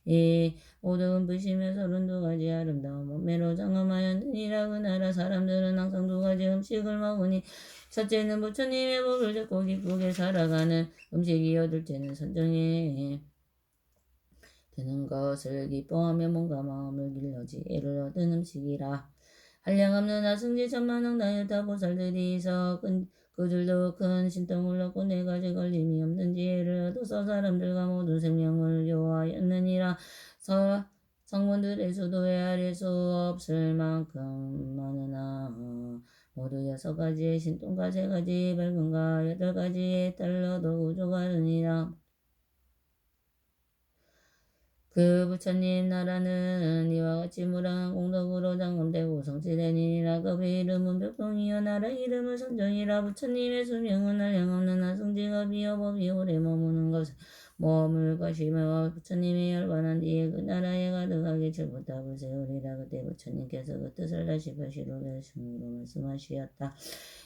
이 모든 부시며 32가지 아름다운 몸매로 장엄하였느니라. 그 나라 사람들은 항상 2가지 음식을 먹으니 첫째는 부처님의 법을 듣고 기쁘게 살아가는 음식이요, 둘째는 선정에 드는 것을 기뻐하며 몸과 마음을 길러지 애를 얻은 음식이라. 한량없는 아승지 천만억 나유타 보살들이서 그들도 큰 신통을 얻고 4가지 걸림이 없는 지혜를 얻어서 사람들과 모든 생명을 교화하였느니라. 성문들의 수도 헤아릴 수 없을 만큼 많으나 모두 6가지의 신통과 3가지의 밝음과 8가지의 달러도 구조가느니라. 그 부처님 나라는 이와 같이 무량한 공덕으로 장엄되고 성취되니라. 그 이름은 벽동이요 나라 이름은 선정이라. 부처님의 수명은 한량없는 하승지가 비어법이 오래 머무는 것을 머물 것이며 부처님이 열반한 뒤에 그 나라에 가득하게 철부탑을 세우리라. 그때 부처님께서 그 뜻을 다시 벼시로 결승으로 말씀하시었다.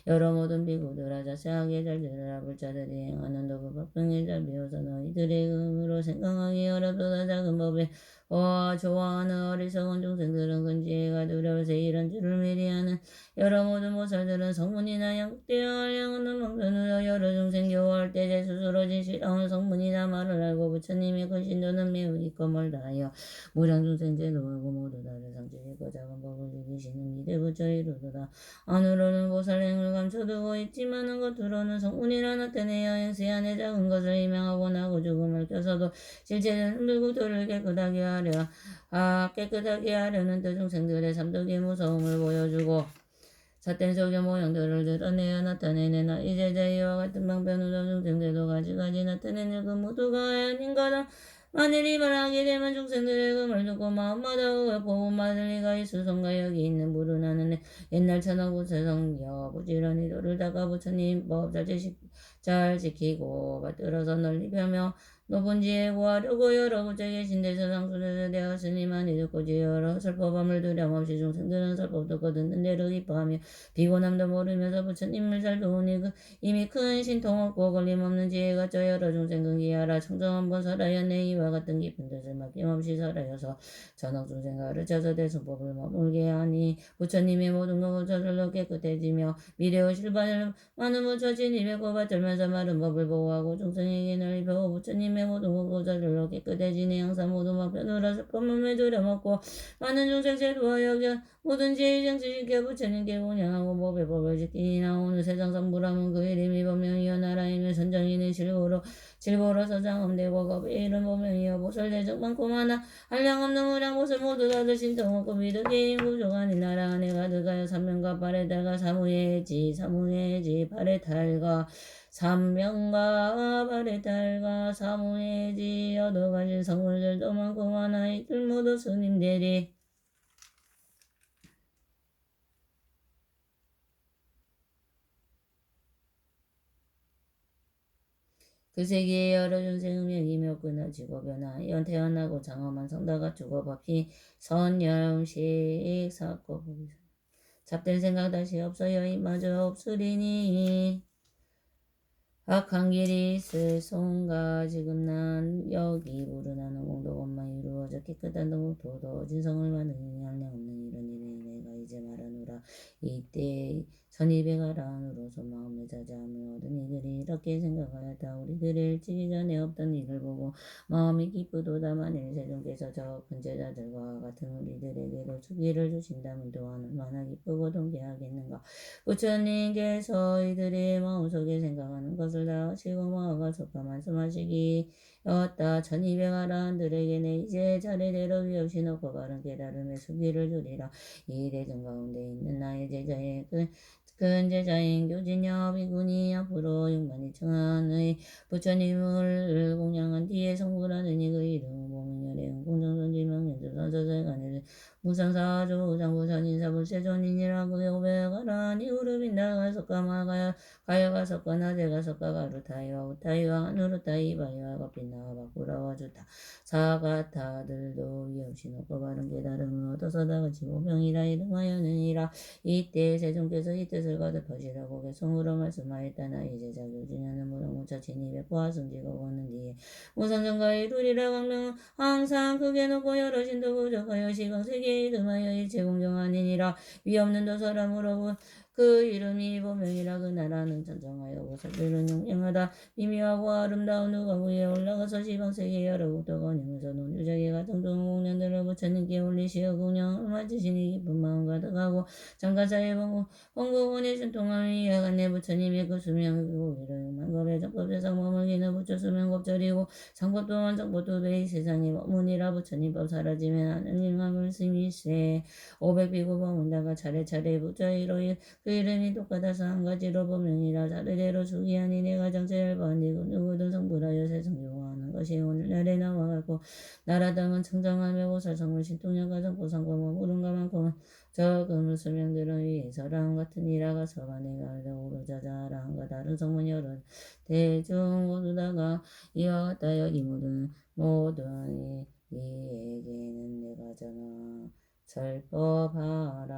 여러 모든 비구들아 자세하게 잘 들으라. 불자들이 행하는 도구 법등에 잘 배워서 너희들의 음으로 생각하기 어렵도다. 작은 법에 좋아하는 어리석은 중생들은 근지혜가 두려워서 이런 줄을 미리 하는 여러 모든 보살들은 성문이나 양국되어 한량없는 방편으로 여러 중생 교화할 때 제 스스로 진실하는 성문이나 말을 알고 부처님의 그 신도는 매우 깊고 멀다하여 무량 중생 제도하고 모두 다를 상주이고 작은 법을 이기시는 미대 부처 이루도다. 안으로는 보살행을 감춰두고 있지만은 겉으로는 성문이라 나타내어 행세 안에 작은 것을 희망하고 나고 죽음을 껴서도 실제는 흔들고 돌을 깨끗하게 하려는 대중생들의 삼독의 무서움을 보여주고 삿된 속의 모형들을 드러내어 나타내는 이제 이와 같은 방편으로 중생들도 가지가지 나타내는 그 모두가 아닌가다. 만일 이 말을 하게 되면 중생들의 금을 듣고 마음마다 보험받을 리가 있을 성가. 여기 있는 물은 하는 옛날 천하구세성 부지런히 도를 닦아 부처님 법 잘 지키고 받들어서 널리 펴며 높은 지혜 구하려고 여러 곳에 계신 데서 상수를 되었으니만 듣고 지혜로 설법함을 두려움없이 중생들은 설법 듣고 듣는 대로 기뻐하며 비고남도 모르면서 부처님을 잘 도우니 이미 큰 신통 없고 걸림없는 지혜가 저 여러 중생 근기하라. 청정 한번 설하였네. 이와 같은 깊은 뜻을 막힘없이 설하여서 전억 중생 가르쳐서 대승법을 머물게 하니 부처님의 모든 것을 저절로 깨끗해지며 미래의 실반을 많은 부처 진입에 고받들면서 마른 법을 보호하고 중생에게 널리 펴고 부처님의 모든 것을 저절로 깨끗해지니 항상 모든 방편으로 설법문을 들여먹고 많은 중생 제도하여 모든 지혜 정치시켜 부처님께 공양하고 법의 법을 지키니나. 오늘 세상 성부람은 그 이름이 법명이여 나라이며 선정이는 질보로서 장엄되고 법의 이름 법명이여 보살대적 많고 많아 한량없는 무량 보살 모두 다들 신통 없고 미덕의 구조간이 나라 안에 가득하여 삼명과 발에 달가 사무해지 발에 달가 삼명과 발에 달가 사무해지 얻어가진 성물들도 많고 많아 이들 모두 스님들이 그 세계에 여러 중생음명이며 끊어지고 변화하여 태어나고 장엄한 성다가 죽어 법히 선열음식 사고 잡된 생각 다시 없어요. 이마저 없으리니 악한 길이 있을 손가 지금 난 여기 부르나는 공덕원만 이루어져 깨끗한 도도 진성을 만드니 한량없는 이런 일에 내가 이제 말하노라. 이때 선입에가라안으로서 마음에 자자함을 얻은 이들이 이렇게 생각하였다. 우리들의 일찍이 전에 없던 일을 보고 마음이 기쁘도다. 만일 세존께서 저 근제자들과 같은 우리들에게도 주기를 주신다면 또한 얼마나 기쁘고 동기하겠는가. 부처님께서 이들의 마음속에 생각하는 것을 다 아시고 마음과 속과 말씀하시기였다. 1200아라한들에게 내 이제 차례대로 위없이 높고 바른 깨달음의 수기를 주리라. 이 대중 가운데 있는 나의 제자의 큰 제자인 교진여 비구니 앞으로 62,000의 부처님을 공양한 뒤에 성불하느니 그 이름은 보명열의 공정선지명 연주선서설간에 무상사조 우장부전인사불세존인이라 그게 오베가라니 우르빈다가 석가마가야 가야가 석가나 제가 석가가 루타이와 우타이와 누르타이바이와 거빛나와 바꾸라와 주타 사가타들도 위없이 놓고 바른 깨달음을 얻어서 다같이 보병이라 이름하여느니라. 이때 세종께서 이 뜻을 거듭하시라고 개성으로 말씀하였다나 이제 자교진하는 무당무차 진입에 보아승지가 오는 뒤에 무상정가 이루리라. 강명 항상 크게 놓고 여러 신도 부족하여 시광세계에 금하여 일체 공정하니니라. 위없는 도사람으로 그 이름이 보명이라. 그 나라는 전정하여 보살들은 영영하다. 미미하고 아름다운 누가 위에 올라가서 시방세계 여러 국도가 님에서 논주자기가 등등 공년들을 부처님께 올리시어 공양을 맞으시니 기쁜 마음 가득하고 장가사의 번국원의 신통함이 야간내 부처님의 그 수명이고 이러한 겁의 적법의 상범을 기는 부처 수명겁절이고 상법 또한 정법도 베이 세상에 머무니라. 부처님법 사라지면 하느님과 말씀이세 500비구 범운다가 차례차례 부처이로 그 이름이 똑같아서 한 가지로 보명이라. 자르대로 주기하니 내가 장세를 번디고 누구든 성불하여 세상요하는 것이 오늘날에 나와갖고 나라 땅은 청정하며 보살성물 신통량과 정보상법은 무른가 많고 저 그물 설명들은 위에서랑 같은 이라가 서반에 갈려 오르자자랑과 다른 성문 여러 대중 모두다가 이와 같다여 이 모든 이에게는 내가 전하 설법하라.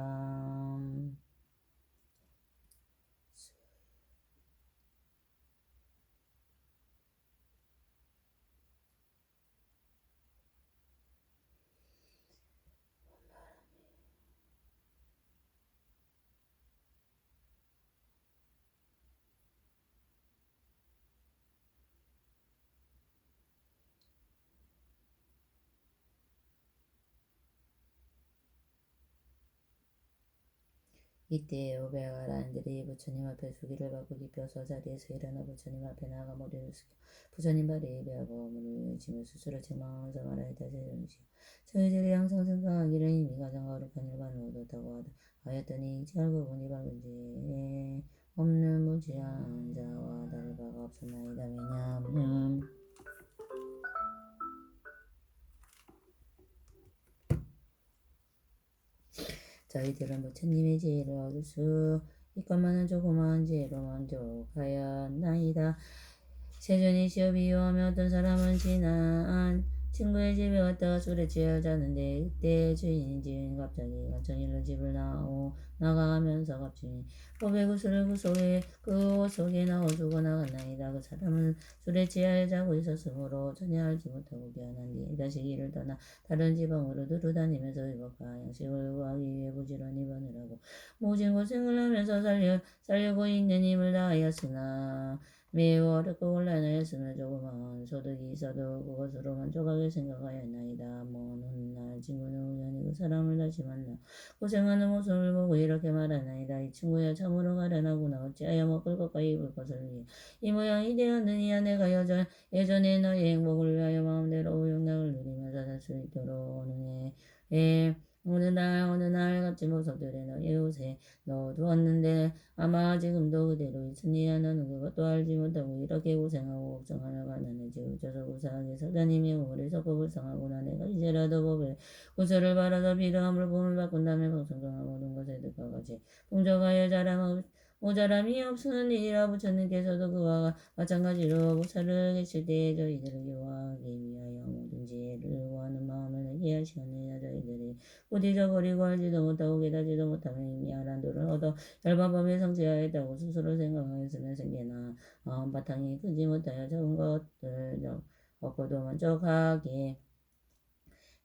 이때 오베가라인들이 부처님 앞에 수기를 받고 기뻐서 자리에서 일어나 부처님 앞에 나아가 머리를 숙여 부처님 발에 예배하고 물을 지며 스스로 책망하면서 말하였다. 세존이시여 저희들이 항상 생각하기를 이미 가장 거룩한 일반을 얻었다고 하였더니 이제 알고 보니 방금지에 없는 무지한 자와 다를 바가 없었나이다. 왜냐하면 저희들은 부처님의 지혜를 얻을 수 있건만은 조그마한 지혜로 만족하였나이다. 세존이시여 비유하며 어떤 사람은 지난 친구의 집에 갔다가 술에 취하여 자는데 이때 주인이 갑자기 간청일로 집을 나가면서 갑주인이 고배구슬을 그 속에 넣어주고 나갔나이다. 그 사람은 술에 취하여 자고 있었으므로 전혀 알지 못하고 깨어난 뒤에 다시 길을 떠나 다른 지방으로 두루다니면서 의복과 양식을 구하기 위해 부지런히 번을하고 모진 고생을 하면서 살려고 있는 힘을 다하였으나 매우 어렵고 곤란하였으며 조그마한 소득이 있어도 그것으로 만족하게 생각하였나이다. 먼 훗날 친구는 우연히 그 사람을 다시 만나 고생하는 모습을 보고 이렇게 말하나이다. 이 친구야 참으로 가련하구나. 어찌하여 먹을 것과 입을 것을 위해 이 모양이 되었느냐. 내가 예전에 너의 행복을 위하여 마음대로 우욕락을 누리면서 살 수 있도록 어느 날 같이 모습들에 너의 옷에 넣어두었는데 아마 지금도 그대로 있으니야. 너는 그것도 알지 못하고 이렇게 고생하고 걱정하며 가난해지 어쩌서 구사하게 사단이며 우물에 섞어 불쌍하구나. 내가 이제라도 법에 구설을 바라서 비료함을 봄을 바꾼 다음에 방송정한 모든 것에 득하같이 풍족하여 모자람이 없으는 일이라. 부처님께서도 그와 마찬가지로 보살을 계실 때에 저희들을 교화하기 위하여 모든 지혜를 구하는 마음을 내게 하시느니라. 저희들이 곧 잊어버리고 알지도 못하고 깨닫지도 못하며 이미 아란도를 얻어 열반법에 성취하였다고 스스로 생각하였으면 생계나 마음 바탕이 크지 못하여 적은 것들 없고도 만족하게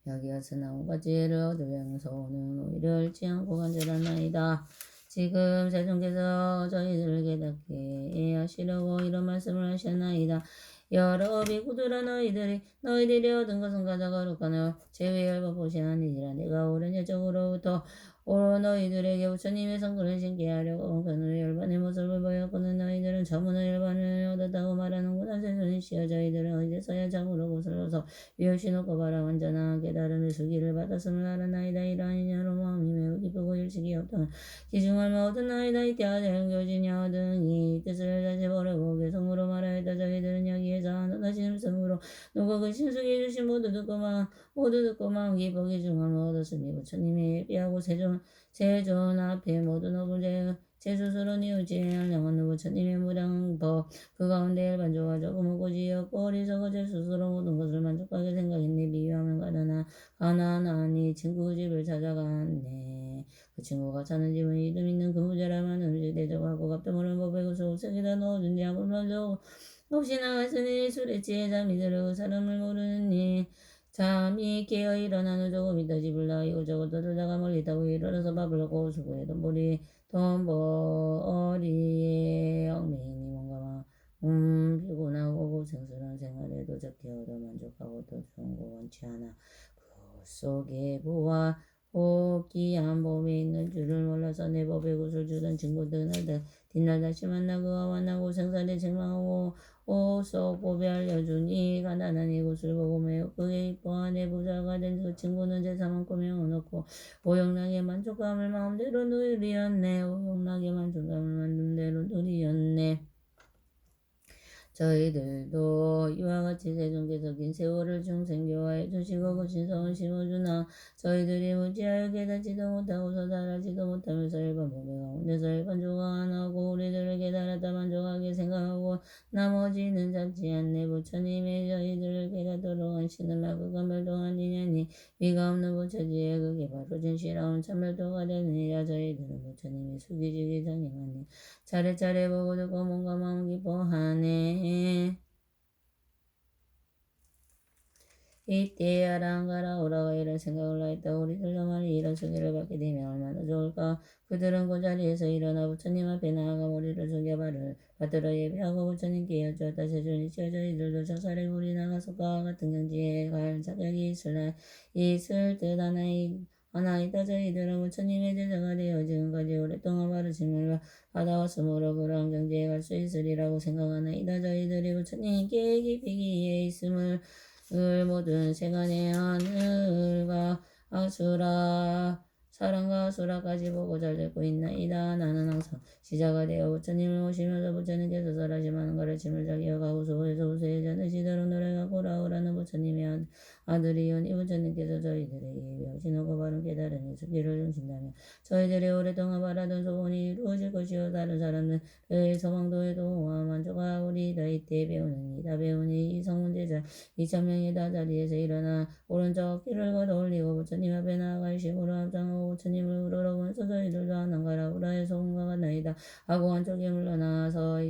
여기었으나 온갖 지혜를 얻으면서는 오히려 잃지 않고 간절하나이다. 지금 세종께서 저희들을 깨닫게 하시려고 이런 말씀을 하셨나이다. 여러 비구들아 너희들이 얻은 것은 가장 거룩하며 제외열과 보시하니라. 내가 오랜 예적으로부터 오로 너희들에게 부처님의 성근을 신게 하려고 그는 열반의 모습을 보였거늘 너희들은 자문의 열반을 얻었다고 말하는구나. 세존이 시여 저희들은 이제서야 참으로 고슬러서 위없이 놓고 바라 완전한 깨달음의 수기를 받았음을 알았나이다. 이러한 인여로 마음이 매우 기쁘고 일식이 없던 기중을 얻은 나이다. 이때와 대응교진여 등이 뜻을 다시 버리고 계성으로 말하였다. 저희들은 여기에서 너다시 음성으로 누가 그 신수기 주신 모두 듣고 마음 기쁘게 중함을 얻었으니 부처님의 예비하고 세존 앞에 모든 업을 제수스로 뉘우지 않는 부처님의 무량법 그 가운데 일반조가 조금은 고지였고 어리석어 제수스로 모든 것을 만족하게 생각했네. 비유하면 가난하니 친구 집을 찾아갔네. 그 친구가 사는 집은 이름 있는 근무자라면 음식 대접하고 값도 모르는 법에 그 속삭이다 넣어준지 아무 말도 없이 나갔으니 술에 취해 잠이 들어 그 사람을 모르니 잠이 깨어 일어나는 조금 있다 집을 나와 이곳저곳 떠들다가 멀리 있다고 일어나서 밥을 먹고 수고해 돈벌이에 얽매이니 뭔가 피곤하고 고생스러운 생활에도 적게 얻어 만족하고 또 좋은 거 원치 않아. 그 속에 보아 호기한 몸에 있는 줄을 몰라서 내 법에 굿을 주던 친구들 뒷날 다시 만나 그와 만나고 생사를 책망하고 오속 법에 알려주니 가난한 이곳을 보고 매우 크게 이뻐하네. 부자가 된 그 친구는 재산만큼 명언없고 오용락의 만족감을 마음대로 누리었네. 오용락의 만족감을 마음대로 누리었네. 저희들도 이와 같이 세존께서 긴 세월을 중생교화해 주시고 그 신성을 심어주나 저희들이 무지하여 깨닫지도 못하고 서달하지도 못하면서 일반 몸의 가운데서 일반 조각 안 하고 우리들을 깨달았다 만족하게 생각하고 나머지는 잡지 않네. 부처님의 저희들을 깨닫도록 하시는 말그가 멸동하니냐니 위가 없는 부처지에 그게 바로 진실하온 참멸도가 되느니라. 저희들은 부처님의 수기지기 장님하니 차례차례 보고 듣고 몸과 마음 기뻐하네. 이때 아랑가라 오라가 이런 생각을 하였다. 우리들도 만일 이런 소개를 받게 되면 얼마나 좋을까. 그들은 그 자리에서 일어나 부처님 앞에 나아가 머리를 숙여 받들어 예배하고 부처님께 여쭈었다. 세존이 시여 저희들도 적살에 물이 나가서 그와 같은 경지에 갈 자격이 있을 듯 하나이다. 저희들은 부처님의 제자가 되어 지금까지 오랫동안 가르침을 받아왔으므로 그러한 경지에 갈 수 있으리라고 생각하나이다. 저희들이 부처님께 깊이 기에 있음을 모든 세간의 하늘과 사랑과 수라까지 보고 잘 듣고 있나이다. 나는 항상 시자가 되어 부처님을 모시면서 부처님께서 설하시는 가르침을 잘 기억하고 수고해서 우수해지 않으시도록 노래하고 오라오라는 부처님의 아들이오니 부처님께서 저희들에게 예비하시고 바른 깨달음의 수기를 주신다면 저희들이 오랫동안 바라던 소원이 이루어질 것이요 다른 사람들의 소망도에도 만족하오리이다. 이때 배우니 이 성문제자 2,000명이 다 자리에서 일어나 오른쪽 귀를 걷어 올리고 부처님 앞에 나아가 일심으로 합장하고 부처님을 우러러보면서 저희들도 하나가라 우라의 소금과 같나이다 하고 한쪽에 물러나서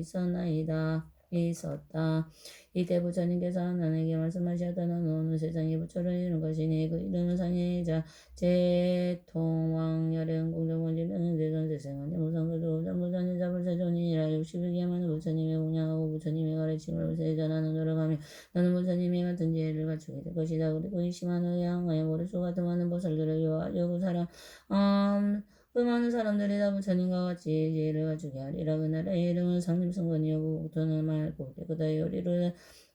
있었다. 이때 부처님께서 하나님께 말씀하셨다. 너는 오늘 세상에 부처를 이룬 것이니 그 이름은 상해자 제통왕열의 공정원지 명예대전 세상은 무상그도 전부전이 잡을세존이라 60일에 많은 부처님의 공양하고 부처님의 가르침을 세전하는 노력하며 너는 부처님의 같은 지혜를 갖추게 될 것이다. 그리고 이 심한 의향하에 모래수 같은 많은 보살들을 요하려고 그 많은 사람들이 다 부처님과 같이 지혜를 갖추게 하리라. 그날의 이름은 상림승건이요 국토는 맑고 깨끗하여 요리로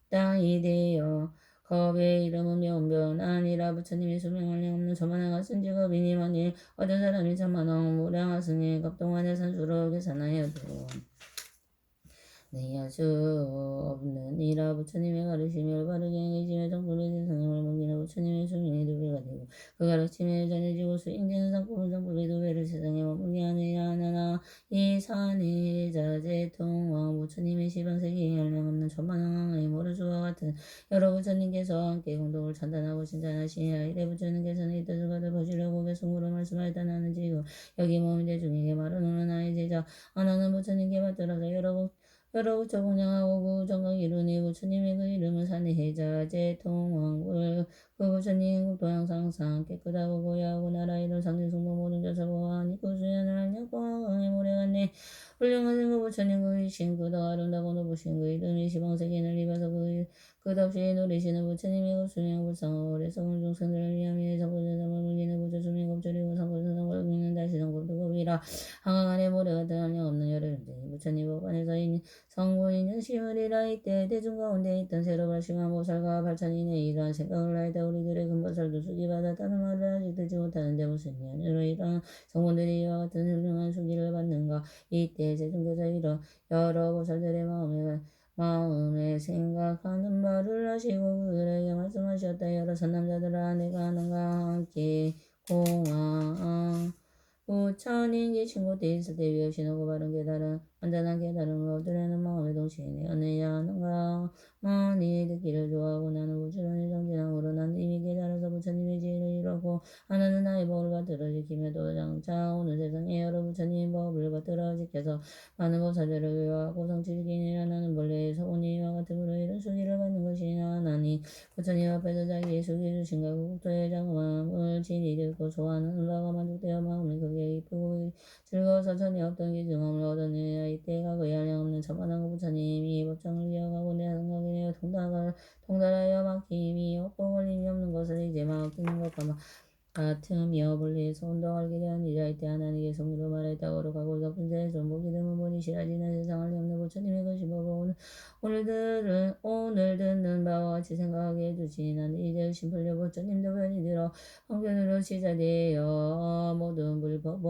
땅이 되어 겁의 이름은 명변 아니라 부처님의 수명을 없는 저만한 같은 직업이니 만일 어떤 사람이 천만왕 무량하승의 겁동안의 산수로 계산하여도 내할 수 없는 이라. 부처님의 가르침이 올바르게 행해지며 정품의 대상을 먹이는 부처님의 수명이 2배가 되고 그 가르침이 전해지고 수행되는 상품은 정품의 2배를 세상에 머물게 하느니라. 하나 이 산의 자제통왕 부처님의 시방세계에 멸망없는 천만왕의 모르수와 같은 여러 부처님께서 함께 공동을 찬단하고 칭찬하시니라. 이래 부처님께서는 이 뜻을 가져 보시려고 계속으로 말씀하였다. 나는 지금 여기 모인 대중에게 말하노라. 나의 제자 하나는 부처님께 받들어서 여러 부처 공양하고 그 정각 이루니 부처님의 그 이름은 산해자 제통왕불 그 부처님 국도 항상 깨끗하고 고야하고 나라 이룬 상진승복 모든 자사고하니 그 수연을 알냐고 모래 같네. 훌륭하신 그 부처님 그 이신 그더 아름다고 높으신 그 이름이 시방세계를 입어서 끝없이 누리시는 부처님의 그 수명 불상하고 오래 성은 중생들을 위함에 상부전상을 물리는 부처 수명 겁절이고 상부전상을 믿는 시성고두고비라 한강 안에 모래 같은 한량 없는 열을 흔드니 부처님 법안에서 성군인은 심으리라. 이때 대중 가운데 있던 새로 발심한 보살과 발찬인의 이러한 생각을 하여다 우리들의 금보살도 수기받아 다른 말을 아직 듣지 못하는데 무슨 이유로 이러한 성군들이 이와 같은 훌륭한 수기를 받는가. 이때 제중께서 여러 보살들의 마음에 생각하는 바를 하시고 그들에게 말씀하셨다. 여러 선남자들아, 내가 하는가 함께 공화 부처님께 친구때 있을 때 위협신하고 바른 깨달음 완전한 깨달음을 얻으려는 마음의 동시에 언느냐 하는가. 많이 듣기를 좋아하고 나는 부처님의 정진함으로 난 이미 깨달아서 부처님의 지혜를 이루고 하나는 나의 법을 받들어 지키며도 장차 오늘 세상에 여러 부처님의 법을 받들어 지켜서 많은 보살들을 위하고 성취지키니라. 나는 본래 소원이와 같으므로 이런 수기를 받는 것이나 나니 부처님 앞에서 자기의 수기 주신과 국토의 장엄함을 진히 듣고 좋아하는 바가 만족되어 마음이 크게 기쁘고 즐거워서 전에 없던 기증함을 얻었느니라. 이때가 거의 한량없는 천만한 부처님이 법정을 이어가고 내 생각에 내어 통달하여 막힘이 없고 걸림이 없는 것을 이제 막히는 것과 같으며 본래에서 온다고 알게 되었느니라. 이때 하나님께 성으로 말하였다. 거룩하고 높은 자의 전복이 드문 분이 시라지는 세상을 엮는 부처님의 것이 보고 오늘 듣는 바와 같이 생각하게 해주시니 나는 이제 의심 풀려 부처님도 편히 들어 형편으로 시작되어 모든 불법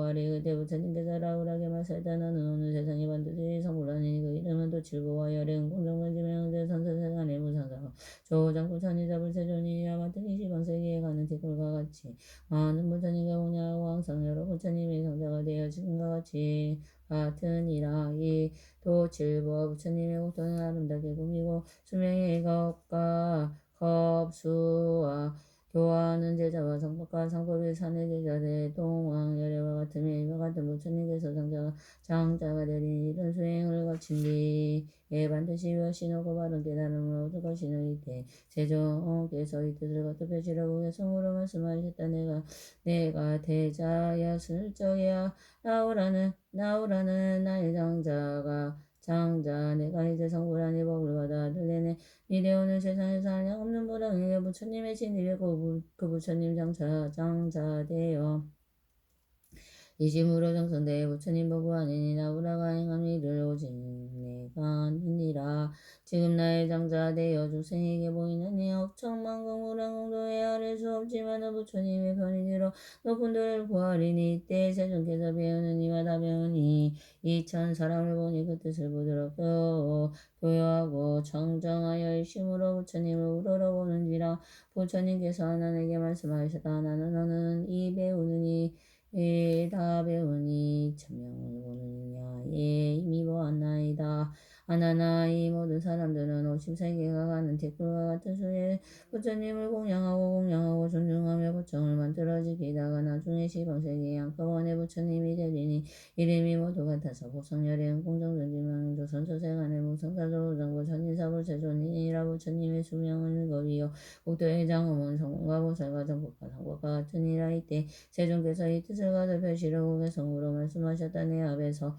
아래 그때 부처님께서 라울하게 말씀했다. 나는 오늘 세상에 반드시 성불하니 그 이름은 도칠보와 열행 공정관지명제 선선세간의 무상사가 조장구 천이 잡을 세존이야. 같은 이 시방세계에 가는 댓글과 같이 많은 부처님과 공양하고 항상 여러 부처님의 성자가 되어 지금과 같이 같으니라. 이 도칠보와 부처님의 국토는 아름답게 꾸미고 수명의 것과 겁수와 교화하는 제자와 성법과 상법의 산의 제자들 동왕열애와 같으며 이와 같은 부처님께서 장자가 되린 이런 수행을 거친 뒤에 반드시 위하시고 바른 깨달음을 얻을 것이니 이때 세종께서 이 뜻을 거듭하시라고 개성으로 말씀하셨다. 내가 대자야 슬쩍이야 나오라는 나의 장자 내가 이제 성불하니 법을 받아 들리네. 이래 오늘 세상에서 한량 없는 보람에게 부처님의 진리고 그 부처님 장자 되어 이심으로 정성대에 부처님 보고 아니니 나보라가 행함 일을 오직 내가 하느니라. 지금 나의 장자 되어 중생에게 보이는 이 억천만 공무량 공도에 아릴 수 없지만 부처님의 편이 들어 높은 도를 구하리니. 이때 세존께서 배우는 이와 다 배우니 이천 사람을 보니 그 뜻을 부드럽게 교요하고 정정하여 일심으로 부처님을 우러러보는지라. 부처님께서 하나님께 말씀하셨다. 너는 이 배우느니 다 배우니 천명을 보느냐. 이미 보았나이다. 하나나 이 모든 사람들은 50세계가 가는 댓글과 같은 수에 부처님을 공양하고 존중하며 부처를 만들어 지키다가 나중에 시방세계에 한꺼번에 부처님이 되리니 이름이 모두 같아서 복성열애은 공정전지망 조선조세간의 무성사조정부 천인사불 세존이니라. 부처님의 수명은 일곱이요 국토의 장엄은 성공과 보살과 정법과 상법과 같으니라. 이때 세존께서 이 뜻을 가득하시려고 개성으로 말씀하셨다. 내 앞에서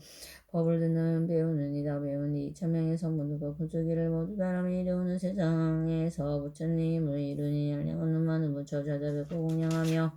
법을 듣는 배우는 이다 배우니 천명의 성분들과 분수기를 모두 바람에 이루는 세상에서 부처님을 이루니 한량 없는 많은 부처 찾아뵙고 공양하며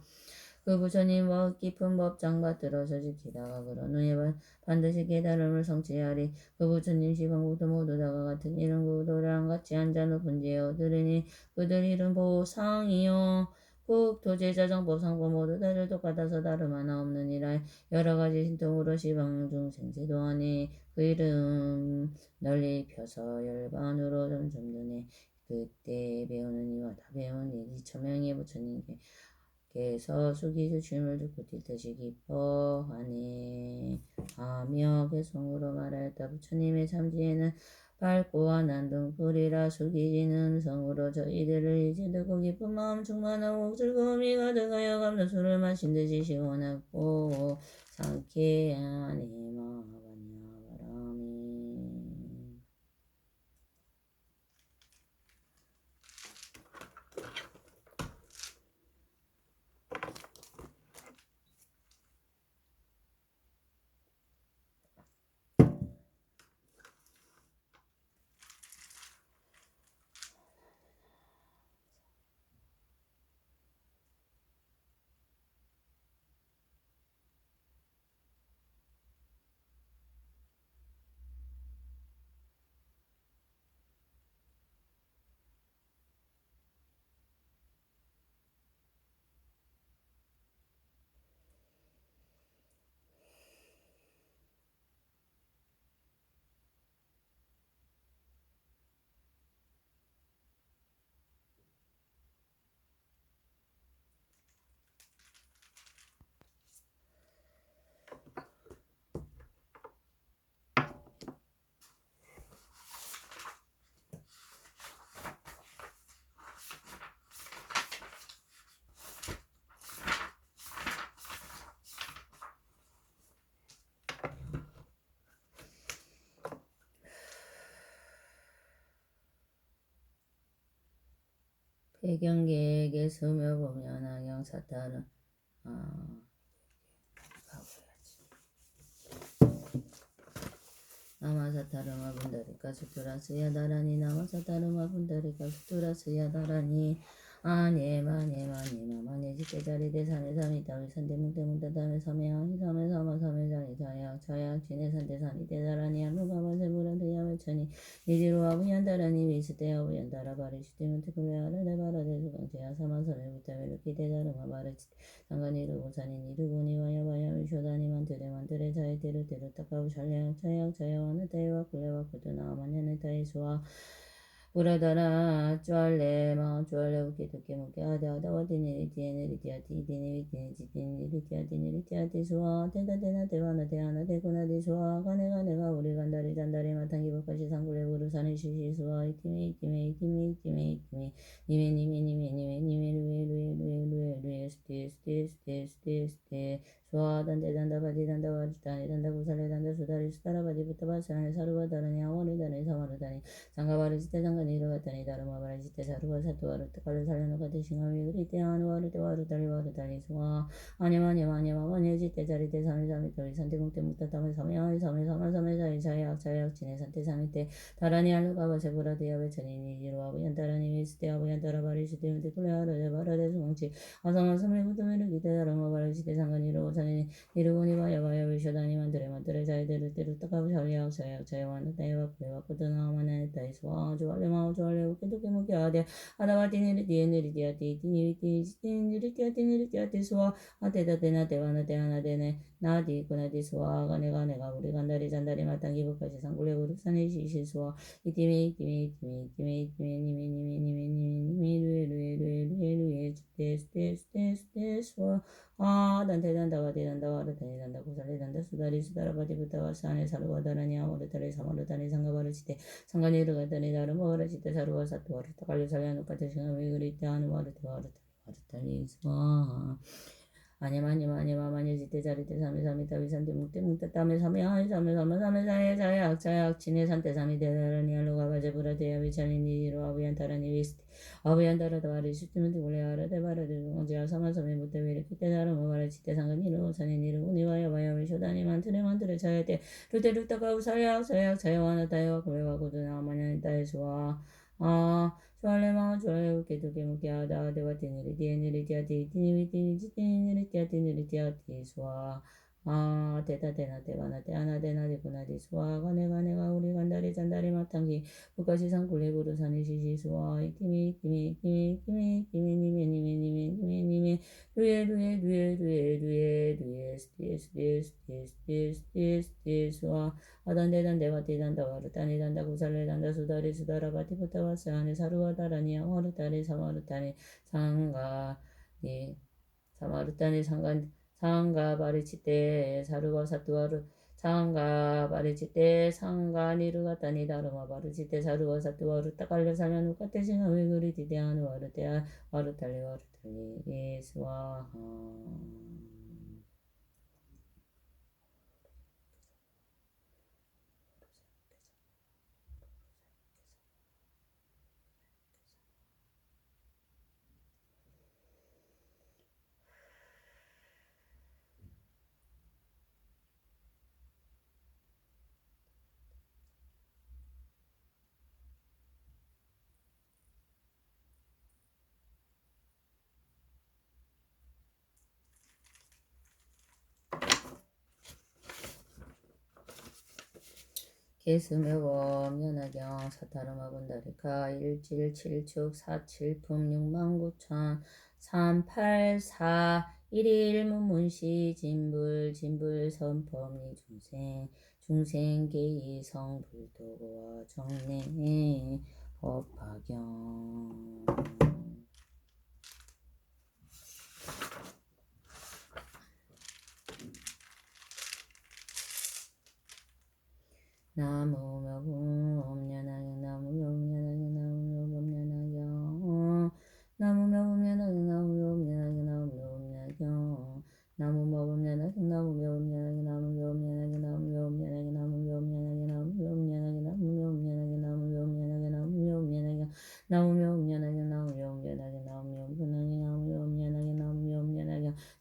그 부처님 깊은 법장 받들어서 지키다가 그런 후에 반드시 깨달음을 성취하리. 그 부처님 시방국도 모두 다가 같은 이름 구도랑 같이 앉아 높은 지에 얻으리니 그들 이름 보상이요 국토 제자 정법 상법 모두 다들 똑같아서 다름 하나 없느니라. 여러 가지 신통으로 시방 중생 제도하니 그 이름 널리 펴서 열반으로 점점 드네. 그때 배우는 이와 다 배우니 이 천명의 부처님께서 수기 주춤을 듣고 뒷뜻이 기뻐하네 하며 개성으로 말하였다. 부처님의 참지에는 밝고 환한 등불이라 숙이지는 성으로 저희들을 이제 듣고 기쁜 마음 충만하고 즐거움이 가득하여 감로수를 마신 듯이 시원하고 상쾌하니 마바냐 바람이. 배경계획에 서며 보면 악영 사탈은 나마사타르마 분다리카 수투라스야 다라니 나마사타르마 분다리카 수투라스야 다라니 아네마네마네마마네 지테자리 대산에 삼이타위 산대문대문다담에 삼해아니 삼해사마 삼해자니 자약 지네산대산이 대다라니 알루가마세무라데야메천이 니지로아부얀다라니 미스테아부얀다라바리시테문테kul레아라데바라데수강제야 사마삼해부타메루키 대다르마 바르치 상간이르고산이 니르고니와야바야 위쇼다니만 드레만 자이테르 테르타카우 자야와는 타이와 굴레와 구두나마냐네 타이수와 우라다라 쫄레마 쫄레 우키두케 무케 아다아다와 디네리티에네리티아티 디네리티아티니리티아티니리티아티수와 테다테나 테와나 테아나 테구나 디수와 가네가 우리 간다리 잔다리 마탕기 복가시 상굴레 부르사니 시시수와 이티미 니메 스테 수와 단데 바디 단다 와르타니 단다 구살레 단다 수다리 수다라바디 부타바사니 사루바 다르니 아와리 다니 사마르 다니 상가바르지테 상가니르가타니 다르마바르지테 사루바 사투와르 타카르 살려노가 대싱하미 그리테 아누와르테 와르다리 수와 아니마니지테 자리테 사미사미 토리 산테공테 묵타타메 사미아이 사미사마사메자이 자약 지네 산테사미테 다라니 알루가바세 보라데야베 천이니지로아부 얀타라니 미스테 아부 얀타라바리시테 문테 쿨레아르데 바라데 수공치 아사마사메 부타메르 기테 다르마바르지테 상가니르고 이르고니바야바야 위쇼다니만 드레만드레 자이데르 테르 타카부 자리약 자야와는 타이와 쿨레와 kutunamane taiswa jualema juale ukeduke mukiade adawati niritiati niritiati suwa ateda tena tewana teana dene 나디 그나디 수아가 내가 우리 간다리 잔다리 마땅 기부까지 상굴레 우르산이 시시수아 이티미 루에 스테 수아 단테단다와 대단다와르 다니단다 고살리단다 수다라바디 부타와 산에 사루바다라니 아모르타리 사마르타니 상가바르치테 상가니르가다니 다르마바르치테 사루와 사투와르 타칼리 살야누카테 싱하미 그리테 아누와르타리 수아 아니마니 지테 자리테 사미사미타 위산데 묵테 땀에 사미하이 사미사마사메사에 자약 지네 산테 사미 데라니 알루가 바제부라데야 위찬이니로 아부얀타라니 위스테 아부얀타라다 바리 수트문데 굴레아라 데바라데 공지야 사마사메 무테 위르키 테다르마 바르치테 상가니로 산이니로 우니와야 바야 위쇼다니 만트레 자야테 루테루타가 우사야 자야와나 타이와 고레와 고드나 마냐니 타이수와 주알레마 주알레 우케두케 무케아다 데와티 니리티아티 수아 테타테나 테바나 테아나 데나디 구나디 수아 가네가 우리 간다리 잔다리 마탕기 부가시 상굴레 부르사니 시시 수아 이티미 니메 루에 스테 수아 아단데 바티단다 와르타니 단다 구살레 단다 수다리 수다라바티 부타와사니 사루와다라니 아와르타리 사마르타니 사마르타니 상가 바리치테 사루와 사투와르 상가 바리치테 상가니르가타니 다르마 바리치테 사루와 사투와르 타칼레 살려누카테 싱하미 그리티테 아누와르테아 와르탈리 스와하 계스묘범 연하경 사타르마 분다리카 일질 칠축 사칠품 69,000 384 일일 문문시 진불 선법리 중생계이 성불도고와 정내 법화경 나무묘범연하경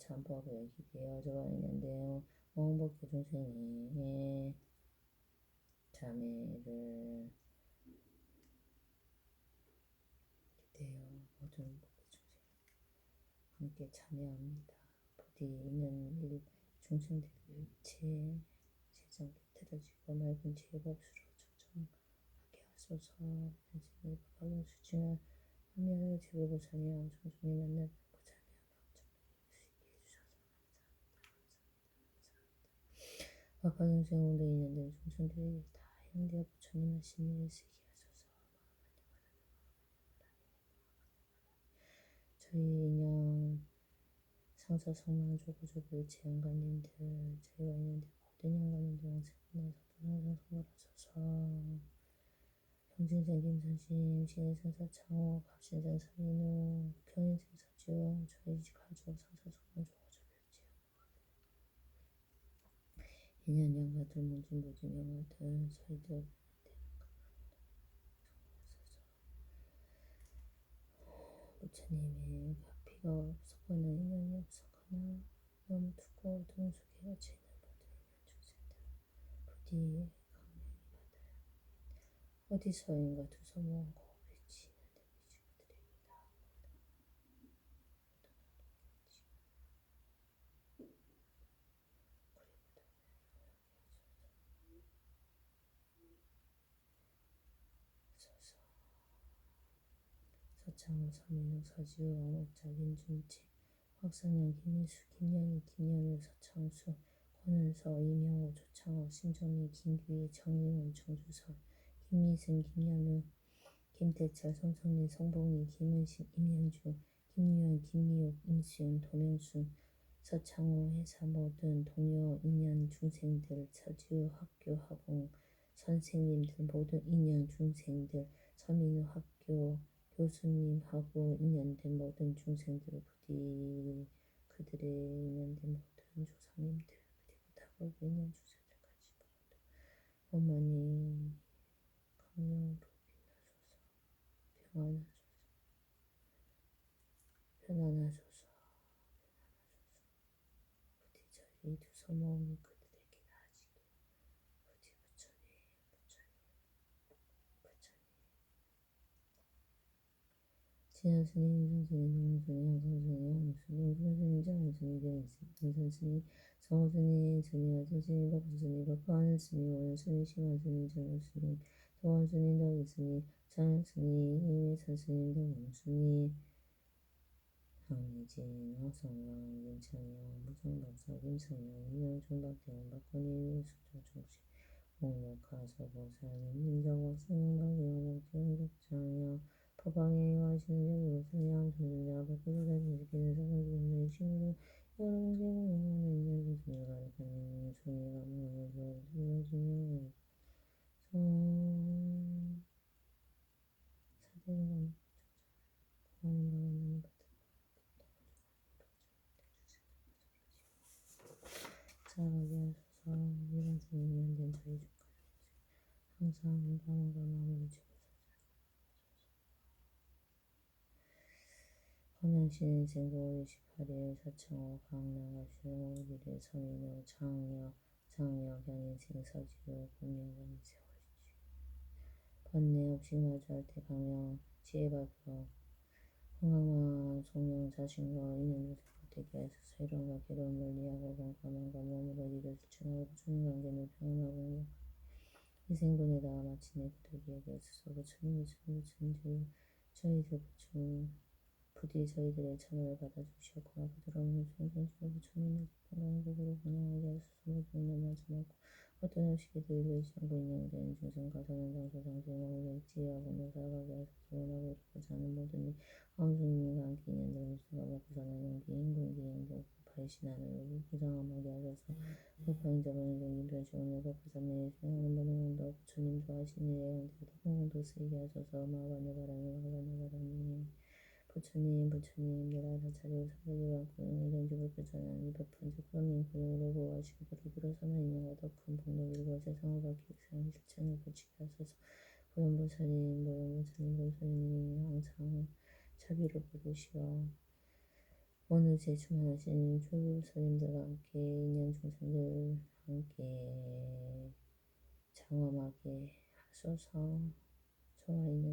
참법에 기대어져가 있는데 원복교 중생이 자매를 기대어 모든 복교 중생 함께 참여합니다. 부디 이는 일 중생들의 일체 세상 깨달아지고 맑은 지혜법수로 초청하게 하소서. 현생의 법학용 수치나 하며 제불보살이랑 청중이 만나 뵙고 자매하며 법학 영생으로 인연된 중생들에게 다 행되어 부처님 하신 일을 쓰게 하소서. 저희 인연 상사성만 조고조고 일체 영관님들 저희가 있는데 모든 영관님들 왕생분에서도 항상 성불하소서. 경진생 김선심 신의생사창호 갑신생 삼인우 경인생사지요 저희 가족 상사성만 조고조고 일체 인연 영가들 문진 모진 영가들 저희들 부처님의 가피가 없었거나 인연이 없었거나 너무 두고 어두운 속에 갇혀 있는 모든 인연 중생들 부디 강령이 받아요. 어디서인가 두서모으고 빛이 있는 데미지들입니다. 서창호 서민욱 서지우 왕옥자 김준치 확선영 김민수 김연희 김연우 서창수 권은서 이명호 조창호 신종희 김규희 정민훈 정주섭 김미승 김연우 김대철 송성민 송봉희 김은식 임현주 김유현 김미옥 임수연 도명순 서창호 회사 모든 동료 인연 중생들 서지우 학교 학원 선생님들 모든 인연 중생들 서민우 학교 교수님하고 인연된 모든 중생들 부디 그들의 인연된 모든 조상님들 부디 부탁하고 인연 중생들까지 모두 어머니 강령으로 빛나소서. 편안하소서. 부디 저희 두서모음이 그들에게 나아지게 부디 부처님 지하스님 인성스님 동성스님 형성스님 형성스님 장스님 정스님 성호스님 스님 아저스님 박수스님 박하늘스님 원스님 심한스님 정스님 도원스님 덕이스님 장스님 이미선스님 동원스님 황미진 허성왕 윤창영 무성박사 김성영 이영종박대원 박건희 수정중식 목록하 서보사님 민정박사님 박영복 정국장영 법왕에 와시는 여기로서냥 전전자 박교수사 지식기는 사상주는 신으로 여러 제공을 하는 인연 조선을 가르치는 성의가 무엇을 두려주며 사대는 구하는 바가 살아가게 하소서. 이런 생명된 저희 중까지 항상 건강과 마음을 지고 허명신 생고 28일 서창호 강나가시오 5일에 서민호 장혁 경인생 서지호 본명강 세월지 번뇌 없이 마주할 때 강령 지혜받으러 건강한 송영 자신과 인연을 되게 하소서. 이런과 괴로운 멀리하고 건강함과 몸으로 이를 수천하고 부처님 관계는 평안하고 희생군에다 마침내 그들에게 여기소서. 부처님 저희들 부디 저희들의 참여를 받아주시옵고 부드러운 성성시로 부처님의 건강복으로 번영하게 하소서. 모든 인연 마지막고 어떤 형식에도 일루지 않고 인연된 중생과 선원장소 장생하고 지혜하고 살아가게 하소서. 원하고 이루고자 하는 모든 일 황수님과 함께 인연된 무수가 먹고 사는 용기 인군기 행복 발신하는 무상함하게 하소서. 법화행자번의 용기변시 오늘 법화삼매에 수행하는 모든 공도 부처님도 하신 일에 행되어도 공도 쓰이게 하소서. 마하반의 바람이 부처님 내라서 자리를 사르지 않고 인정지불 교전하는 이 법한즉 그러면 그녀로 보호하시고 그를 빌어서는 인연과 더 큰 복록 일과 세상을 밝히고 세상의 실천을 고치게 하소서. 보현보살님 항상 자비를 베푸시어 오늘 제충하신 주스님들과 함께 인연 중생들 함께 장엄하게 하소서. 저와 있는